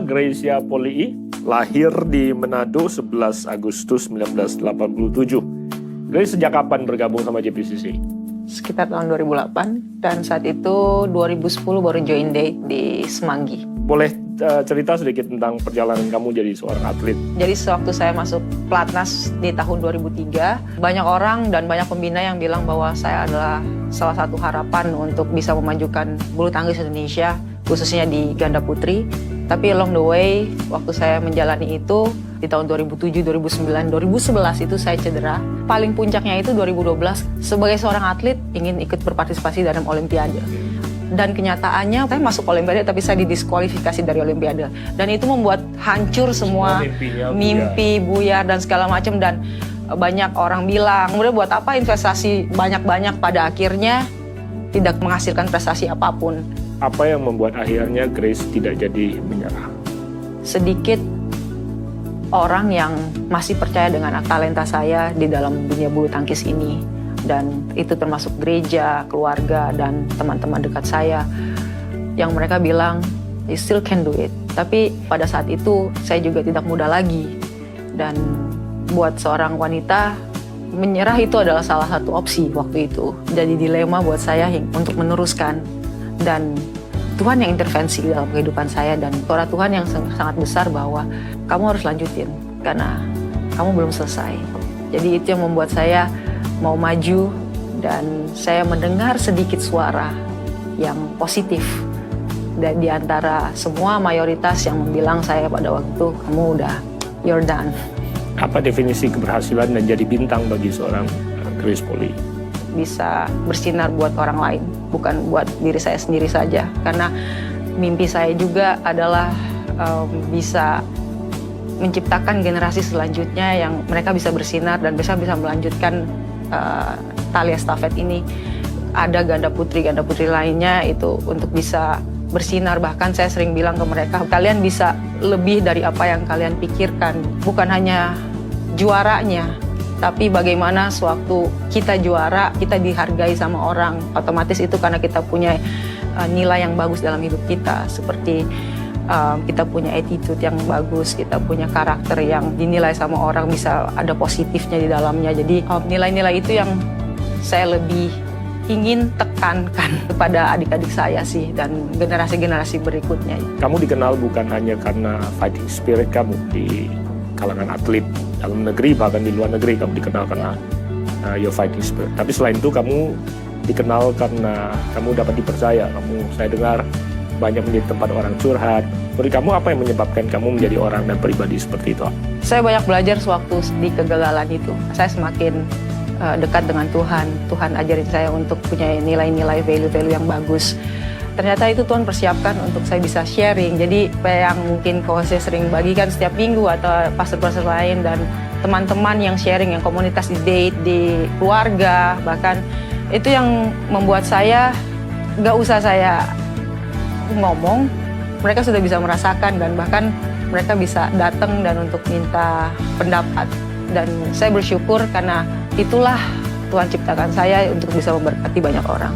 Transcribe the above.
Gracia Polii, lahir di Manado 11 Agustus 1987. Grace sejak kapan bergabung sama JPCC? Sekitar tahun 2008, dan saat itu 2010 baru join di Semanggi. Boleh cerita sedikit tentang perjalanan kamu jadi seorang atlet? Jadi sewaktu saya masuk Platnas di tahun 2003, banyak orang dan banyak pembina yang bilang bahwa saya adalah salah satu harapan untuk bisa memajukan bulu tangkis Indonesia, khususnya di ganda putri. Tapi along the way, waktu saya menjalani itu, di tahun 2007, 2009, 2011 itu saya cedera. Paling puncaknya itu 2012, sebagai seorang atlet ingin ikut berpartisipasi dalam Olimpiade. Dan kenyataannya saya masuk Olimpiade tapi saya didiskualifikasi dari Olimpiade. Dan itu membuat hancur semua mimpi, buyar dan segala macam. Dan banyak orang bilang, kemudian buat apa investasi banyak-banyak pada akhirnya tidak menghasilkan prestasi apapun. Apa yang membuat akhirnya Grace tidak jadi menyerah? Sedikit orang yang masih percaya dengan talenta saya di dalam dunia bulu tangkis ini. Dan itu termasuk gereja, keluarga, dan teman-teman dekat saya. Yang mereka bilang, you still can do it. Tapi pada saat itu, saya juga tidak muda lagi. Dan buat seorang wanita, menyerah itu adalah salah satu opsi waktu itu. Jadi dilema buat saya untuk meneruskan. Dan Tuhan yang intervensi dalam kehidupan saya, dan suara Tuhan yang sangat besar bahwa kamu harus lanjutin karena kamu belum selesai. Jadi itu yang membuat saya mau maju, dan saya mendengar sedikit suara yang positif dan di antara semua mayoritas yang bilang saya pada waktu itu, kamu udah, you're done. Apa definisi keberhasilan dan jadi bintang bagi seorang Grace Polii? Bisa bersinar buat orang lain, bukan buat diri saya sendiri saja. Karena mimpi saya juga adalah bisa menciptakan generasi selanjutnya yang mereka bisa bersinar dan bisa melanjutkan tali estafet ini. Ada ganda putri lainnya itu untuk bisa bersinar. Bahkan saya sering bilang ke mereka, kalian bisa lebih dari apa yang kalian pikirkan. Bukan hanya juaranya, tapi bagaimana sewaktu kita juara, kita dihargai sama orang. Otomatis itu karena kita punya nilai yang bagus dalam hidup kita. Seperti kita punya attitude yang bagus, kita punya karakter yang dinilai sama orang, bisa ada positifnya di dalamnya. Jadi nilai-nilai itu yang saya lebih ingin tekankan kepada adik-adik saya sih, dan generasi-generasi berikutnya. Kamu dikenal bukan hanya karena fighting spirit kamu di kalangan atlet dalam negeri, bahkan di luar negeri kamu dikenal karena your fighting spirit. Tapi selain itu kamu dikenal karena kamu dapat dipercaya. Saya dengar banyak menjadi tempat orang curhat. Bagi kamu, apa yang menyebabkan kamu menjadi orang dan pribadi seperti itu? Saya banyak belajar sewaktu di kegagalan itu. Saya semakin dekat dengan Tuhan. Tuhan ajarin saya untuk punya nilai-nilai, value-value yang bagus. Ternyata itu Tuhan persiapkan untuk saya bisa sharing. Jadi apa yang mungkin saya sering bagikan setiap minggu, atau pastor-pastor lain dan teman-teman yang sharing, yang komunitas di date, di keluarga, bahkan itu yang membuat saya nggak usah saya ngomong, mereka sudah bisa merasakan, dan bahkan mereka bisa datang dan untuk minta pendapat. Dan saya bersyukur karena itulah Tuhan ciptakan saya untuk bisa memberkati banyak orang.